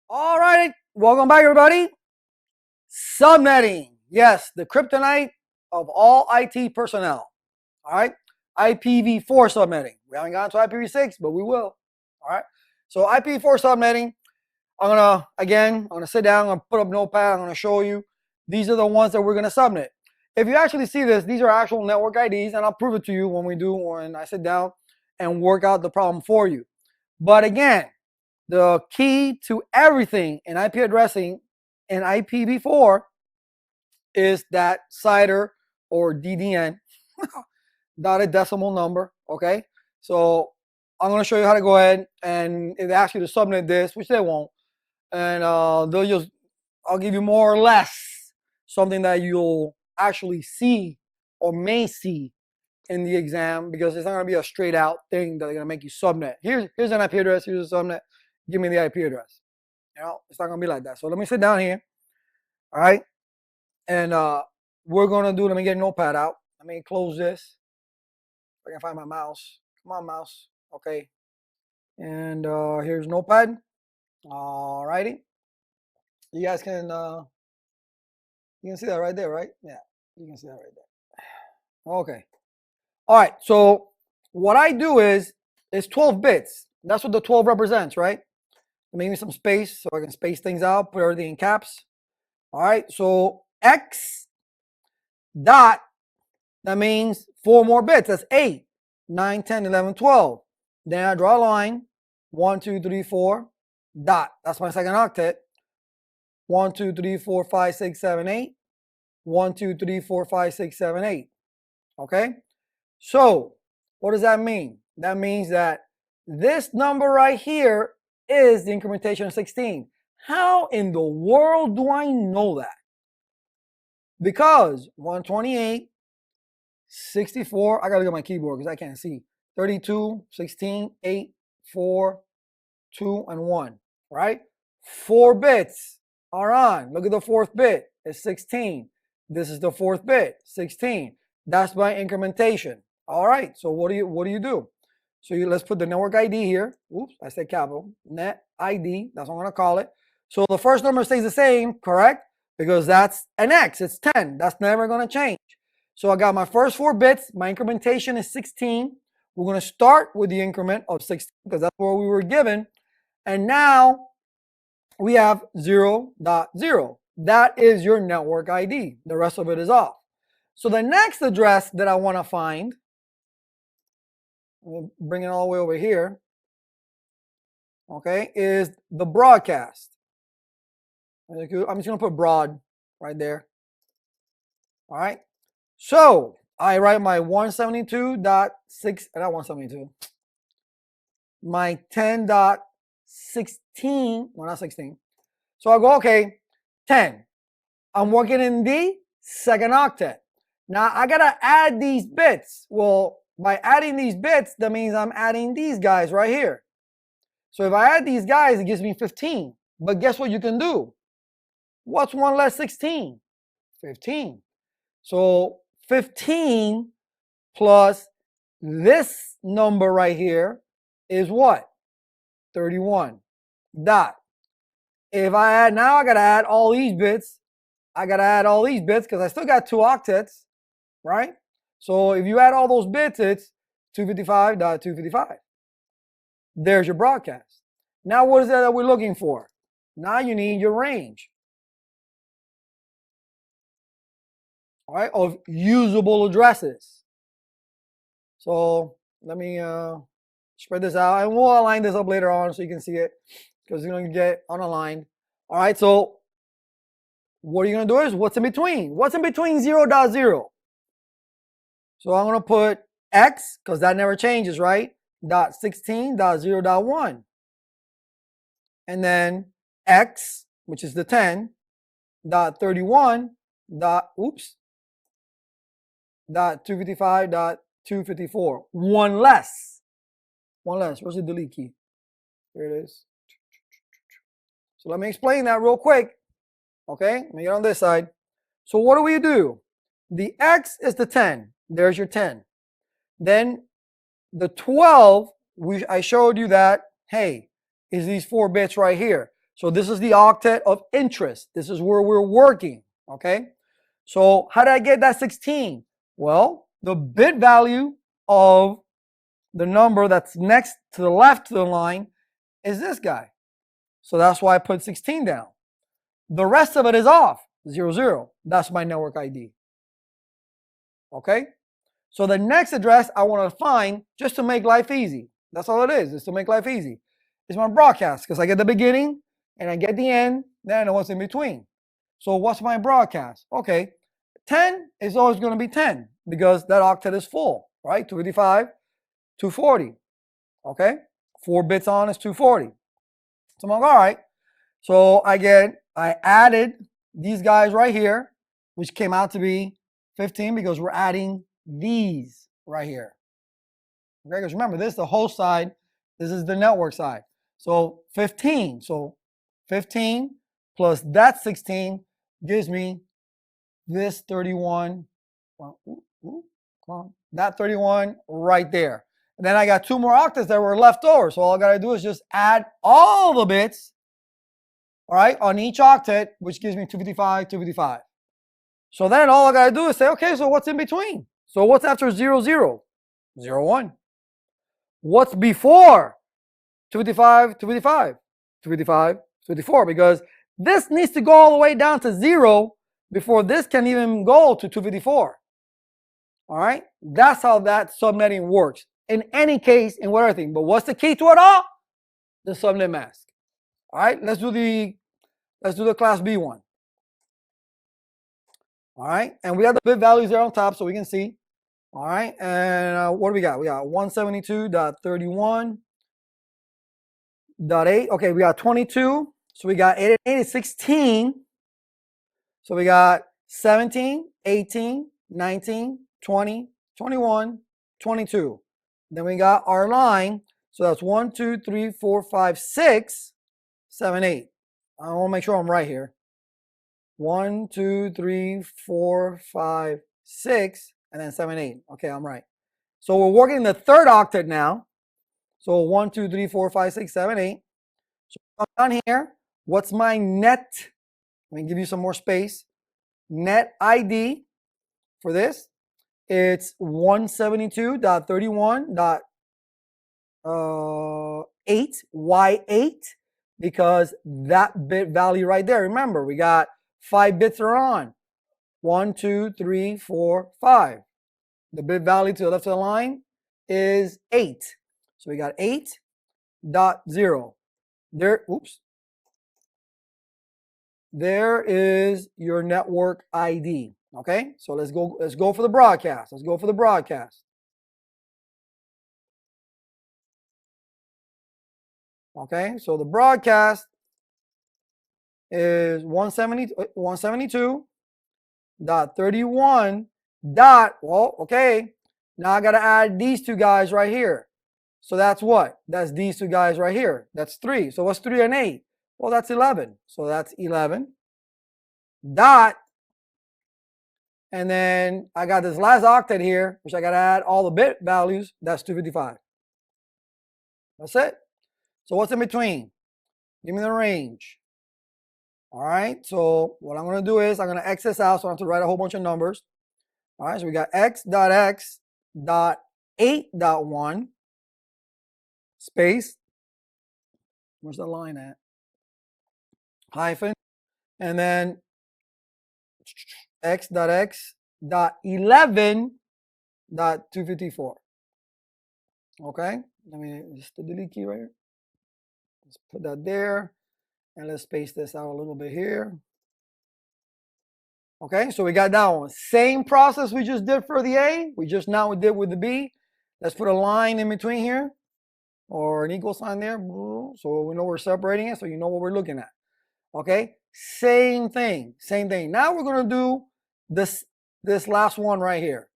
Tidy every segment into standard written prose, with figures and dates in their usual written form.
All right, welcome back, everybody. Subnetting, yes, the kryptonite of all IT personnel. All right, IPv4 subnetting. We haven't gotten to IPv6, but we will. All right, so IPv4 subnetting. I'm gonna sit down. I'm gonna put up Notepad. I'm gonna show you. These are the ones that we're gonna subnet. If you actually see this, these are actual network IDs, and I'll prove it to you when I sit down and work out the problem for you. But again, the key to everything in IP addressing in IPv4 is that CIDR or DDN, dotted decimal number. Okay, so I'm going to show you how to go ahead and if they ask you to subnet this, which they won't, and I'll give you more or less something that you'll actually see or may see in the exam, because it's not going to be a straight out thing that they're going to make you subnet. Here's an IP address. Here's a subnet. Give me the IP address. It's not going to be like that. So let me sit down here. All right. And we're going to do, let me get a notepad out. Let me close this. If I can find my mouse. Come on, mouse. Okay. And here's notepad. All righty. You guys can, you can see that right there, right? Yeah. You can see that right there. Okay. All right, so what I do is 12 bits. That's what the 12 represents, right? Maybe some space so I can space things out, put everything in caps. All right, so X dot, that means 4 more bits. That's 8, 9, 10, 11, 12. Then I draw a line, 1, 2, 3, 4, dot. That's my second octet. 1, 2, 3, 4, 5, 6, 7, 8. 1, 2, 3, 4, 5, 6, 7, 8. Okay? So, what does that mean? That means that this number right here is the incrementation of 16. How in the world do I know that? Because 128, 64, I gotta look at my keyboard because I can't see. 32, 16, 8, 4, 2, and 1, right? 4 bits are on. Look at the 4th bit. It's 16. This is the 4th bit, 16. That's my incrementation. All right, so what do you do? So let's put the network ID here. Oops, I said capital. Net ID, that's what I'm gonna call it. So the first number stays the same, correct? Because that's an X, it's 10. That's never gonna change. So I got my first 4 bits. My incrementation is 16. We're gonna start with the increment of 16 because that's what we were given. And now we have 0.0. That is your network ID. The rest of it is off. So the next address that I wanna find, we'll bring it all the way over here, okay, is the broadcast. I'm just going to put broad right there. All right. So I write my 172.6, not 172, my 10.16, well, not 16. So I go, okay, 10. I'm working in the second octet. Now I got to add these bits. Well, by adding these bits, that means I'm adding these guys right here. So if I add these guys, it gives me 15. But guess what you can do? What's 1 less 16? 15. So 15 plus this number right here is what? 31. Dot. If I add, now I got to add all these bits. I got to add all these bits because I still got 2 octets, right? So if you add all those bits, it's 255.255. There's your broadcast. Now what is that we're looking for? Now you need your range, all right, of usable addresses. So let me spread this out, and we'll align this up later on so you can see it because you're going to get unaligned. All right, so what you're going to do is what's in between? What's in between 0.0? So I'm going to put X, because that never changes, right? .16.0.1. And then X, which is the 10, .31, .255.254. One less. Where's the delete key? Here it is. So let me explain that real quick. Okay, let me get on this side. So what do? The X is the 10. There's your 10. Then the 12, I showed you that, hey, is these 4 bits right here. So this is the octet of interest. This is where we're working, okay? So how did I get that 16? Well, the bit value of the number that's next to the left to the line is this guy. So that's why I put 16 down. The rest of it is off, 00. That's my network ID. Okay? So the next address I want to find, just to make life easy, that's all it is to make life easy, is my broadcast, because I get the beginning and I get the end, then I know what's in between. So what's my broadcast? Okay, 10 is always going to be 10 because that octet is full, right? 255, 240. Okay, 4 bits on is 240. So I'm like, all right. So I added these guys right here, which came out to be 15 because we're adding these right here. Okay, because remember, this is the host side, this is the network side. So 15. So 15 plus that 16 gives me this 31. Well, come on, that 31 right there. And then I got 2 more octets that were left over. So all I got to do is just add all the bits, all right, on each octet, which gives me 255, 255. So then all I got to do is say, okay, so what's in between? So what's after 00? 01. What's before 255, 255, 255, 254? Because this needs to go all the way down to 0 before this can even go to 254. All right, that's how that subnetting works. In any case, in whatever thing. But what's the key to it all? The subnet mask. All right, let's do the class B one. All right, and we have the bit values there on top so we can see. All right, and what do we got? We got 172.31.8. Okay, we got 22. So we got 8 and 8 is 16. So we got 17, 18, 19, 20, 21, 22. Then we got our line. So that's 1, 2, 3, 4, 5, 6, 7, 8. I want to make sure I'm right here. 1, 2, 3, 4, 5, 6, and then 7, 8. Okay, I'm right. So we're working in the third octet now. So 1, 2, 3, 4, 5, 6, 7, 8. So down here, what's my net? Let me give you some more space. Net ID for this, it's 172.31.8 Y8 because that bit value right there. Remember, we got 5 bits are on. 1, 2, 3, 4, 5. The bit value to the left of the line is 8. So we got 8.0. There, oops. There is your network ID. Okay, so let's go for the broadcast. Let's go for the broadcast. Okay, so the broadcast is 172.31. Well, okay, now I got to add these 2 guys right here. So that's what? That's these 2 guys right here. That's 3. So what's 3 and 8? Well, that's 11. So that's 11. Dot. And then I got this last octet here, which I got to add all the bit values. That's 255. That's it. So what's in between? Give me the range. All right. So what I'm going to do is I'm going to X this out. So I have to write a whole bunch of numbers. All right. So we got x.x.8.1 space. Where's the line at? Hyphen. And then x.x.11.254. Okay, let me just the delete key right here. Let's put that there, and let's space this out a little bit here. Okay, so we got that one. Same process we just did for the A. We did with the B. Let's put a line in between here, or an equal sign there, so we know we're separating it, so you know what we're looking at. Okay, same thing, same thing. Now we're going to do this last one right here.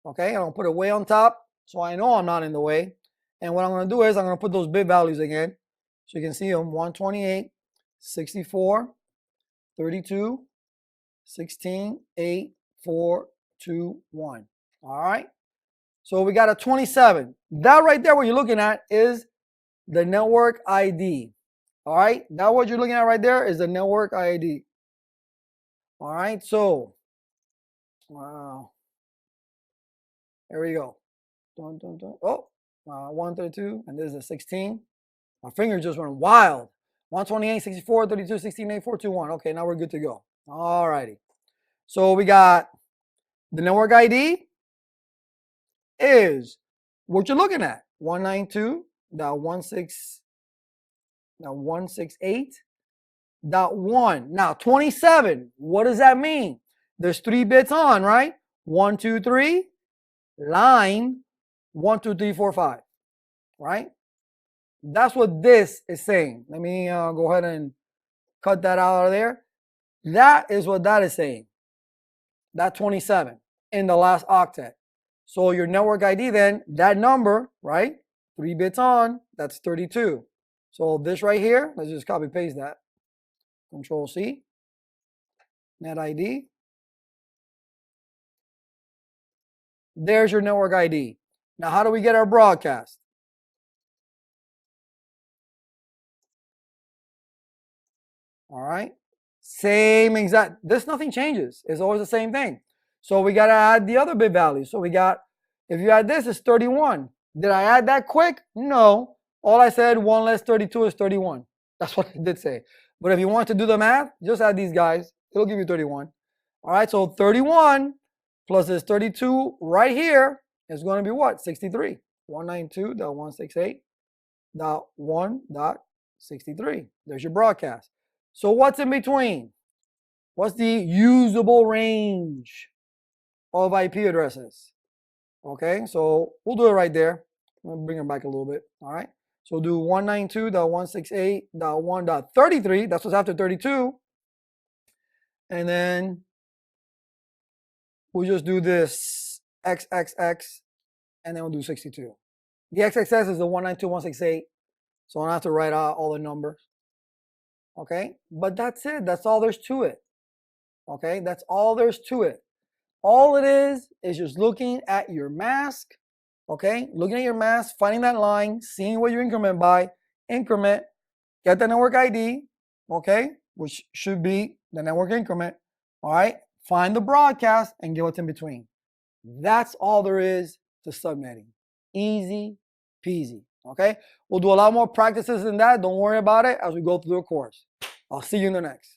Okay, I'm going to put it way on top so I know I'm not in the way. And what I'm going to do is I'm going to put those bit values again so you can see them: 128, 64, 32, 16, 8, 4, 2, 1. All right, so we got a 27. That right there, what you're looking at is the network ID. All right, now what you're looking at right there is the network ID. All right, so there we go. Dun, dun, dun. Oh, 132, and this is a 16. My finger just went wild. 128, 64, 32, 16, 8, 4, 2, 1. Okay, now we're good to go. All righty. So we got the network ID is what you're looking at. 192.168.1. Now 27, what does that mean? There's 3 bits on, right? 1, 2, 3, line 1, 2, 3, 4, 5, right? That's what this is saying. Let me go ahead and cut that out of there. That is what that is saying. That 27 in the last octet. So your network ID then, that number, right? 3 bits on, that's 32. So this right here, let's just copy paste that. Control C, net ID. There's your network ID. Now, how do we get our broadcast? All right. Same exact, this nothing changes. It's always the same thing. So we got to add the other bit value. So we got, if you add this, it's 31. Did I add that quick? No. All I said, 1 less 32 is 31. That's what I did say. But if you want to do the math, just add these guys. It'll give you 31. All right, so 31 plus this 32 right here is going to be what? 63. 192.168.1.63. There's your broadcast. So what's in between? What's the usable range of IP addresses? Okay, so we'll do it right there. I'm going to bring it back a little bit. All right, so do 192.168.1.33. That's what's after 32. And then we'll just do this XXX, and then we'll do 62. The XXX is the 192.168. So I don't have to write out all the numbers. Okay, but that's it. That's all there's to it. Okay, that's all there's to it. All it is just looking at your mask. Okay, looking at your mask, finding that line, seeing what you increment by, increment, get the network ID, okay, which should be the network increment. All right, find the broadcast and get what's in between. That's all there is to subnetting. Easy peasy. Okay, we'll do a lot more practices than that. Don't worry about it as we go through the course. I'll see you in the next.